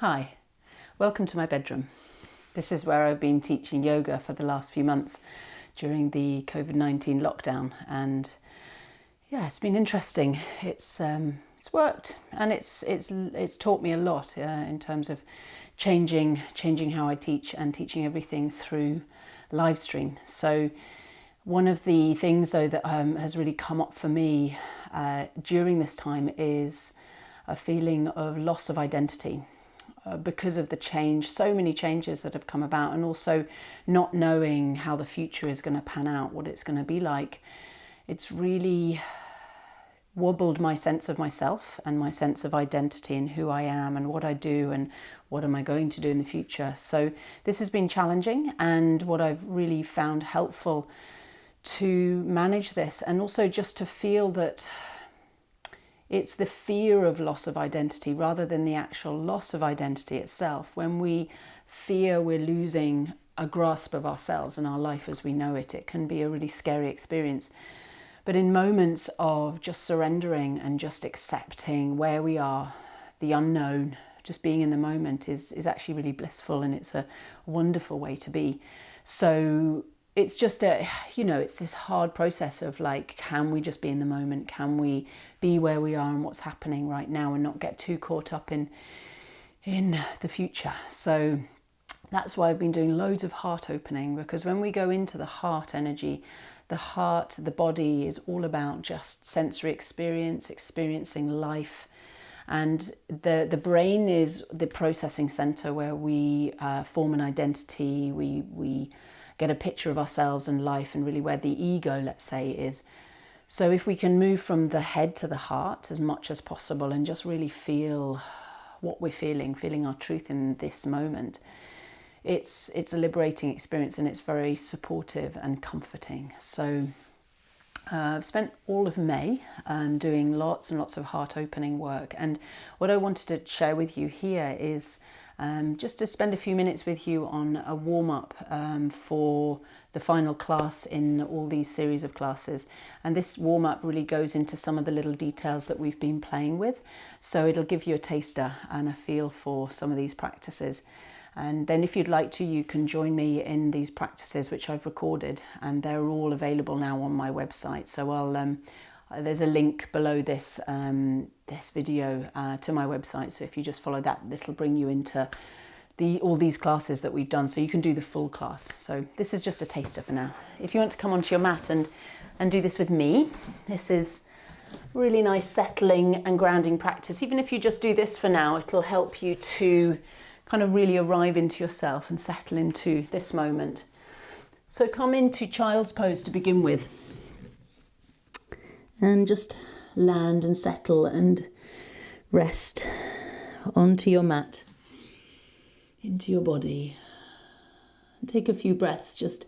Hi, welcome to my bedroom. This is where I've been teaching yoga for the last few months during the COVID-19 lockdown, and yeah, it's been interesting. It's worked, and it's taught me a lot in terms of changing how I teach and teaching everything through live stream. So one of the things though that has really come up for me during this time is a feeling of loss of identity. Because of the change, so many changes that have come about, and also not knowing how the future is going to pan out, what it's going to be like. It's really wobbled my sense of myself and my sense of identity and who I am and what I do and what am I going to do in the future. So this has been challenging, and what I've really found helpful to manage this, and also just to feel that it's the fear of loss of identity rather than the actual loss of identity itself. When we fear we're losing a grasp of ourselves and our life as we know it, it can be a really scary experience. But in moments of just surrendering and just accepting where we are, the unknown, just being in the moment is actually really blissful, and it's a wonderful way to be. So it's just it's this hard process of like, can we just be in the moment? Can we be where we are and what's happening right now and not get too caught up in the future? So that's why I've been doing loads of heart opening, because when we go into the heart energy, the body is all about just sensory experience, experiencing life. And the brain is the processing center where we form an identity, we get a picture of ourselves and life, and really where the ego, let's say, is. So if we can move from the head to the heart as much as possible and just really feel what we're feeling our truth in this moment, it's a liberating experience, and it's very supportive and comforting. So I've spent all of May doing lots and lots of heart opening work, and what I wanted to share with you here is just to spend a few minutes with you on a warm-up for the final class in all these series of classes. And this warm-up really goes into some of the little details that we've been playing with. So it'll give you a taster and a feel for some of these practices. And then if you'd like to, you can join me in these practices, which I've recorded, and they're all available now on my website. So there's a link below this this video to my website. So if you just follow that, it'll bring you into all these classes that we've done, so you can do the full class. So this is just a taster for now. If you want to come onto your mat and do this with me, this is really nice settling and grounding practice. Even if you just do this for now, it'll help you to kind of really arrive into yourself and settle into this moment. So come into child's pose to begin with, and just land and settle and rest onto your mat, into your body. And take a few breaths, just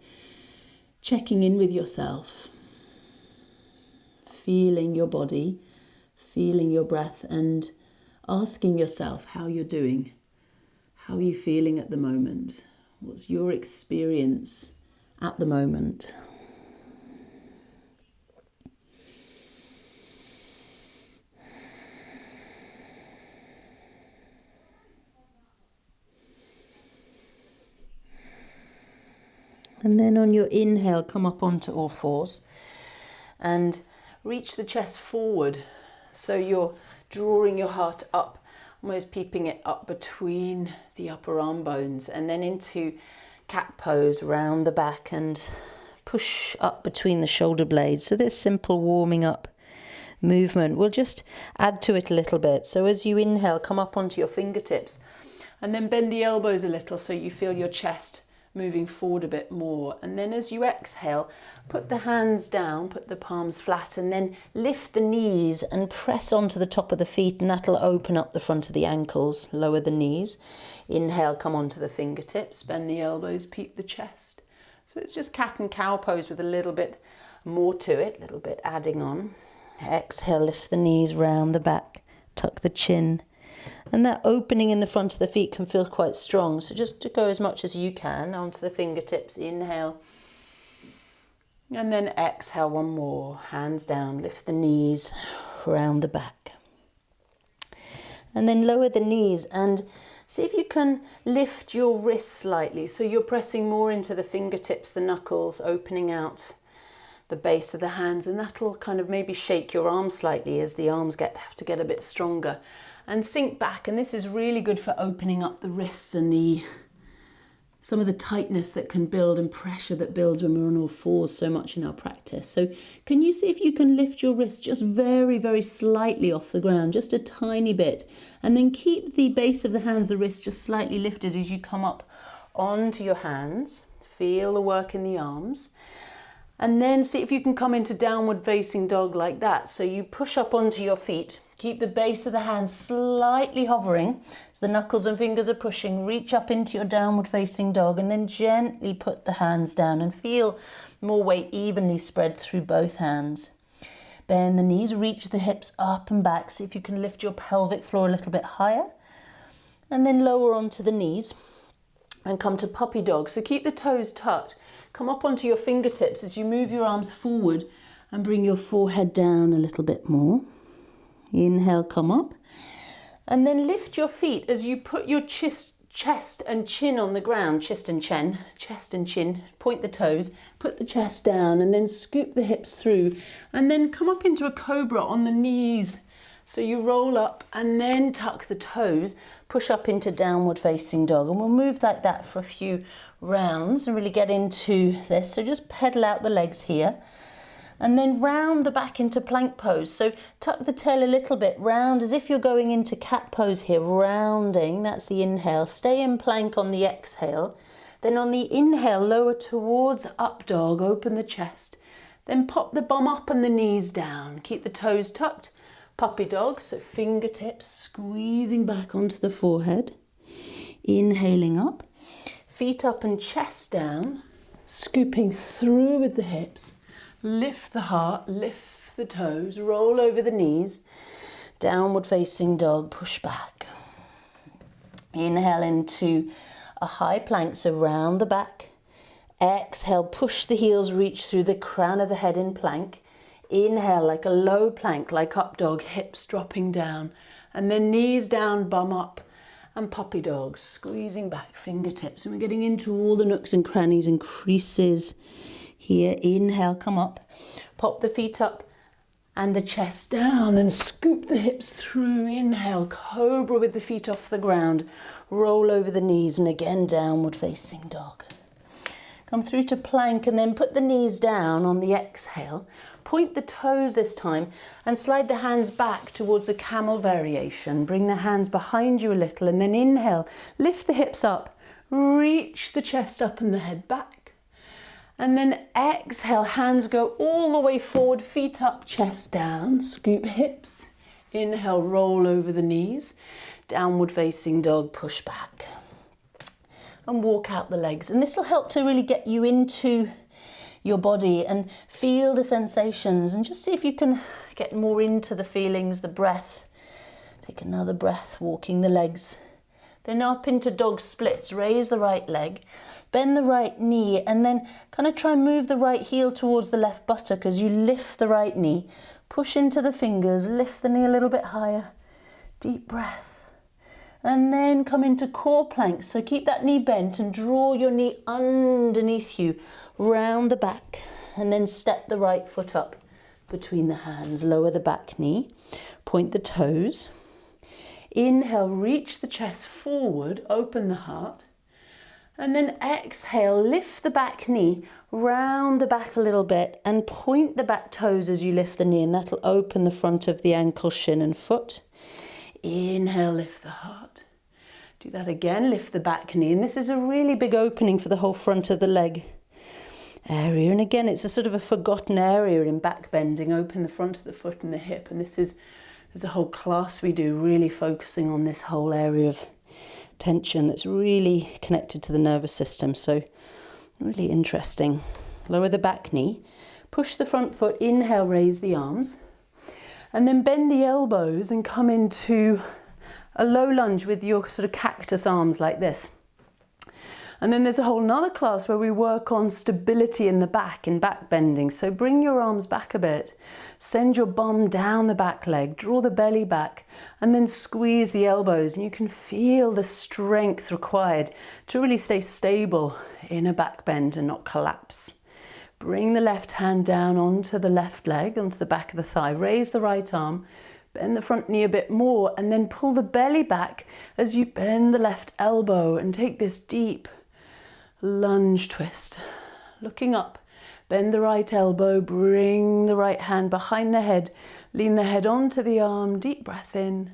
checking in with yourself, feeling your body, feeling your breath, and asking yourself how you're doing. How are you feeling at the moment? What's your experience at the moment? And then on your inhale, come up onto all fours and reach the chest forward. So you're drawing your heart up, almost peeping it up between the upper arm bones, and then into cat pose, round the back and push up between the shoulder blades. So this simple warming up movement, we'll just add to it a little bit. So as you inhale, come up onto your fingertips and then bend the elbows a little so you feel your chest moving forward a bit more. And then as you exhale, put the hands down, put the palms flat, and then lift the knees and press onto the top of the feet, and that'll open up the front of the ankles. Lower the knees. Inhale, come onto the fingertips, bend the elbows, peep the chest. So it's just cat and cow pose with a little bit more to it, a little bit adding on. Exhale, lift the knees round the back, tuck the chin. And that opening in the front of the feet can feel quite strong. So just to go as much as you can onto the fingertips. Inhale. And then exhale one more. Hands down, lift the knees round the back. And then lower the knees and See if you can lift your wrists slightly. So you're pressing more into the fingertips, the knuckles, opening out the base of the hands, and that'll kind of maybe shake your arms slightly as the arms have to get a bit stronger. And sink back, and this is really good for opening up the wrists and some of the tightness that can build and pressure that builds when we're on all fours so much in our practice. So can you see if you can lift your wrist just very, very slightly off the ground, just a tiny bit, and then keep the base of the hands, the wrist just slightly lifted as you come up onto your hands. Feel the work in the arms. And then see if you can come into downward facing dog like that. So you push up onto your feet, keep the base of the hands slightly hovering, so the knuckles and fingers are pushing, reach up into your downward facing dog, and then gently put the hands down and feel more weight evenly spread through both hands. Bend the knees, reach the hips up and back, see if you can lift your pelvic floor a little bit higher, and then lower onto the knees and come to puppy dog. So keep the toes tucked. Come up onto your fingertips as you move your arms forward and bring your forehead down a little bit more. Inhale, come up. And then lift your feet as you put your chest and chin on the ground. Chest and chin. Point the toes, put the chest down, and then scoop the hips through. And then come up into a cobra on the knees. So you roll up and then tuck the toes, push up into downward facing dog. And we'll move like that for a few rounds and really get into this. So just pedal out the legs here. And then round the back into plank pose. So tuck the tail a little bit, round as if you're going into cat pose here, rounding, that's the inhale. Stay in plank on the exhale. Then on the inhale, lower towards up dog, open the chest. Then pop the bum up and the knees down. Keep the toes tucked. Puppy dog, so fingertips squeezing back onto the forehead. Inhaling up, feet up and chest down, scooping through with the hips. Lift the heart, lift the toes, roll over the knees. Downward facing dog, push back. Inhale into a high plank, so round the back. Exhale, push the heels, reach through the crown of the head in plank. Inhale like a low plank, like up dog, hips dropping down. And then knees down, bum up. And puppy dog, squeezing back, fingertips. And we're getting into all the nooks and crannies and creases. Here, inhale, come up, pop the feet up and the chest down and scoop the hips through. Inhale, cobra with the feet off the ground, roll over the knees and again downward facing dog. Come through to plank and then put the knees down on the exhale. Point the toes this time and slide the hands back towards a camel variation. Bring the hands behind you a little and then inhale, lift the hips up, reach the chest up and the head back. And then exhale, hands go all the way forward, feet up, chest down, scoop hips. Inhale, roll over the knees, downward facing dog, push back. And walk out the legs. And this will help to really get you into your body and feel the sensations and just see if you can get more into the feelings, the breath. Take another breath, walking the legs. Then up into dog splits, raise the right leg. Bend the right knee and then kind of try and move the right heel towards the left buttock as you lift the right knee. Push into the fingers, lift the knee a little bit higher. Deep breath. And then come into core planks. So keep that knee bent and draw your knee underneath you, round the back. And then step the right foot up between the hands. Lower the back knee, point the toes. Inhale, reach the chest forward, open the heart. And then exhale, lift the back knee, round the back a little bit and point the back toes as you lift the knee and that'll open the front of the ankle, shin and foot. Inhale, lift the heart. Do that again, lift the back knee. And this is a really big opening for the whole front of the leg area. And again, it's a sort of a forgotten area in back bending. Open the front of the foot and the hip. And there's a whole class we do really focusing on this whole area of tension that's really connected to the nervous system. So really interesting. Lower the back knee, push the front foot, inhale, raise the arms, and then bend the elbows and come into a low lunge with your sort of cactus arms like this. And then there's a whole nother class where we work on stability in the back, in back bending. So bring your arms back a bit, send your bum down the back leg, draw the belly back, and then squeeze the elbows. And you can feel the strength required to really stay stable in a back bend and not collapse. Bring the left hand down onto the left leg, onto the back of the thigh. Raise the right arm, bend the front knee a bit more, and then pull the belly back as you bend the left elbow and take this deep lunge twist. Looking up, bend the right elbow, bring the right hand behind the head, lean the head onto the arm, deep breath in,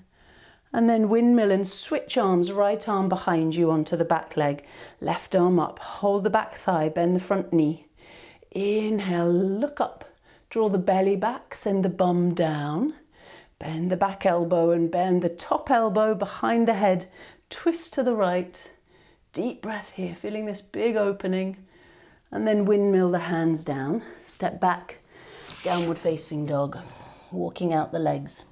and then windmill and switch arms, right arm behind you onto the back leg, left arm up, hold the back thigh, bend the front knee. Inhale, look up, draw the belly back, send the bum down, bend the back elbow and bend the top elbow behind the head, twist to the right, deep breath here, feeling this big opening, and then windmill the hands down, step back, downward facing dog, walking out the legs,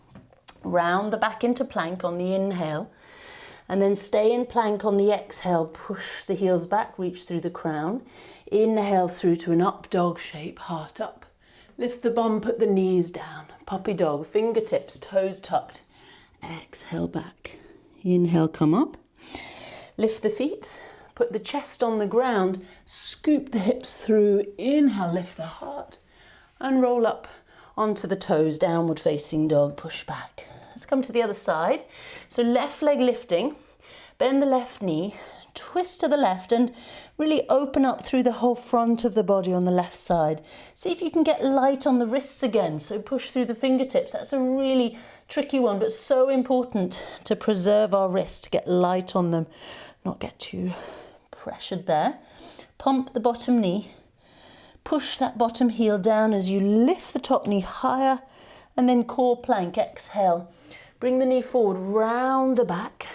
round the back into plank on the inhale, and then stay in plank on the exhale, push the heels back, reach through the crown, inhale through to an up dog shape, heart up. Lift the bum, put the knees down. Puppy dog, fingertips, toes tucked. Exhale back. Inhale, come up. Lift the feet, put the chest on the ground, scoop the hips through. Inhale, lift the heart and roll up onto the toes, downward facing dog, push back. Let's come to the other side. So left leg lifting, bend the left knee, twist to the left and really open up through the whole front of the body on the left side. See if you can get light on the wrists again, so push through the fingertips. That's a really tricky one, but so important to preserve our wrists, to get light on them, not get too pressured there. Pump the bottom knee, push that bottom heel down as you lift the top knee higher, and then core plank, exhale. Bring the knee forward, round the back,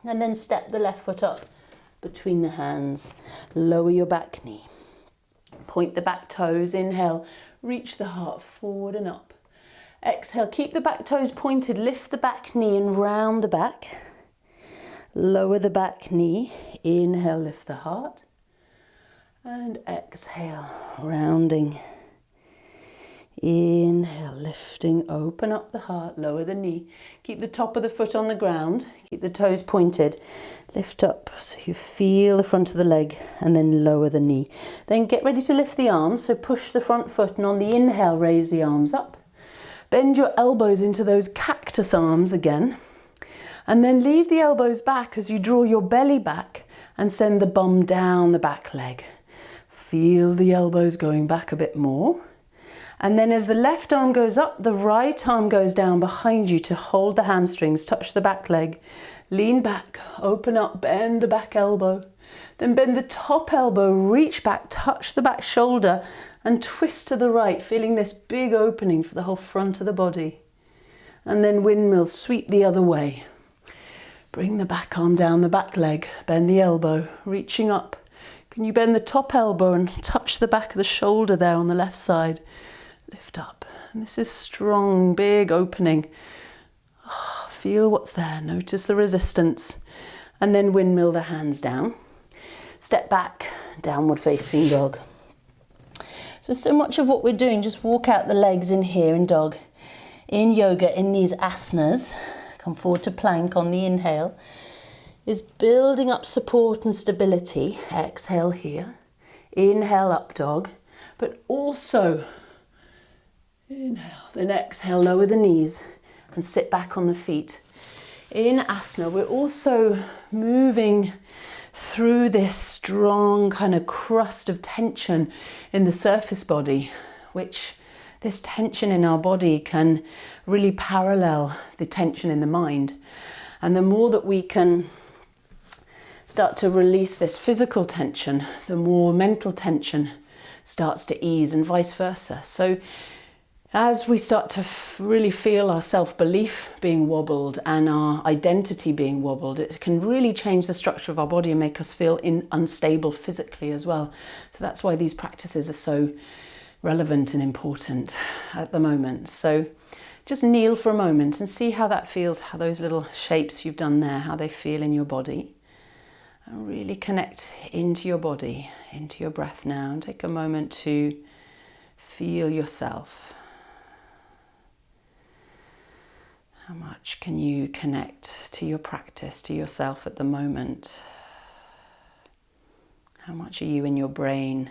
and then step the left foot up between the hands. Lower your back knee. Point the back toes, inhale, reach the heart forward and up. Exhale, keep the back toes pointed, lift the back knee and round the back. Lower the back knee, inhale, lift the heart. And exhale, rounding. Inhale, lifting, open up the heart, lower the knee. Keep the top of the foot on the ground, keep the toes pointed. Lift up so you feel the front of the leg and then lower the knee. Then get ready to lift the arms, so push the front foot and on the inhale, raise the arms up. Bend your elbows into those cactus arms again. And then leave the elbows back as you draw your belly back and send the bum down the back leg. Feel the elbows going back a bit more. And then as the left arm goes up, the right arm goes down behind you to hold the hamstrings, touch the back leg. Lean back, open up, bend the back elbow. Then bend the top elbow, reach back, touch the back shoulder and twist to the right, feeling this big opening for the whole front of the body. And then windmill, sweep the other way. Bring the back arm down the back leg, bend the elbow, reaching up. Can you bend the top elbow and touch the back of the shoulder there on the left side? Lift up. And this is strong, big opening. Feel what's there. Notice the resistance. And then windmill the hands down. Step back, downward facing dog. So much of what we're doing, just walk out the legs in here in dog. In yoga, in these asanas, come forward to plank on the inhale, is building up support and stability. Exhale here. Inhale up dog. But also inhale, then exhale, lower the knees and sit back on the feet. In asana, we're also moving through this strong kind of crust of tension in the surface body, which this tension in our body can really parallel the tension in the mind. And the more that we can start to release this physical tension, the more mental tension starts to ease and vice versa. So as we start to really feel our self-belief being wobbled and our identity being wobbled, it can really change the structure of our body and make us feel unstable physically as well. So that's why these practices are so relevant and important at the moment. So just kneel for a moment and see how that feels, how those little shapes you've done there, how they feel in your body. And really connect into your body, into your breath now, and take a moment to feel yourself. How much can you connect to your practice, to yourself at the moment? How much are you in your brain,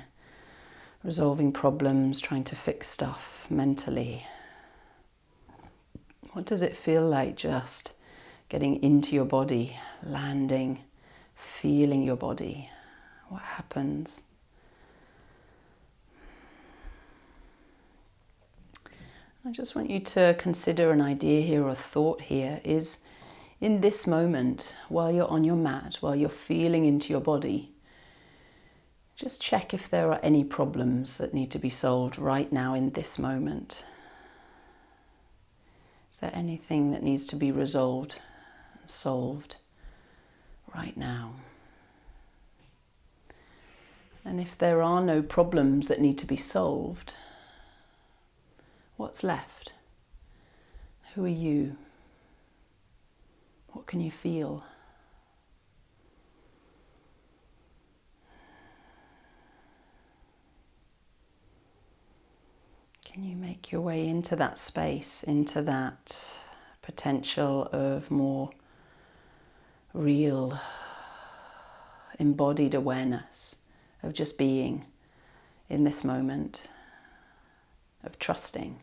resolving problems, trying to fix stuff mentally? What does it feel like just getting into your body, landing, feeling your body? What happens? I just want you to consider an idea here or a thought here is, in this moment, while you're on your mat, while you're feeling into your body, just check if there are any problems that need to be solved right now in this moment. Is there anything that needs to be resolved, solved right now? And if there are no problems that need to be solved, what's left? Who are you? What can you feel? Can you make your way into that space, into that potential of more real, embodied awareness of just being in this moment, of trusting?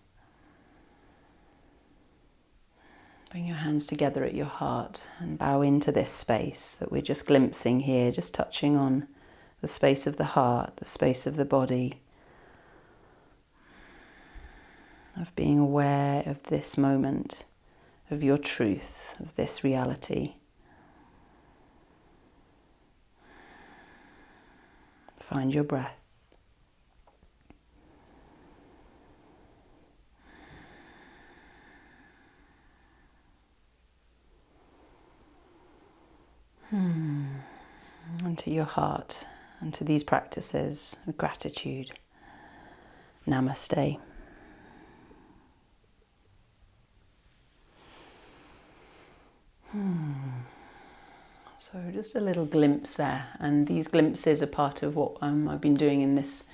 Bring your hands together at your heart and bow into this space that we're just glimpsing here, just touching on the space of the heart, the space of the body, of being aware of this moment, of your truth, of this reality. Find your breath. And to your heart, and to these practices of gratitude. Namaste. So just a little glimpse there, and these glimpses are part of what I've been doing in this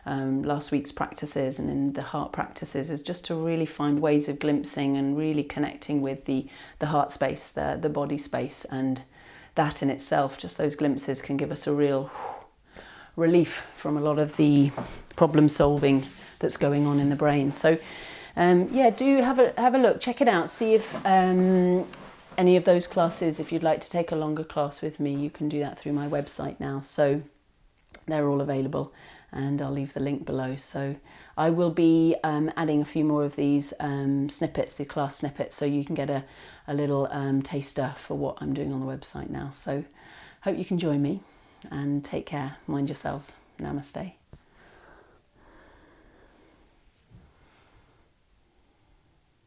last week's practices and in the heart practices, is just to really find ways of glimpsing and really connecting with the heart space, the body space, and that in itself, just those glimpses can give us a real relief from a lot of the problem solving that's going on in the brain. So do have a look, check it out, see if any of those classes, if you'd like to take a longer class with me, you can do that through my website now. So they're all available, and I'll leave the link below. So I will be adding a few more of these snippets, the class snippets, so you can get a little taster for what I'm doing on the website now. So hope you can join me, and take care, mind yourselves. Namaste.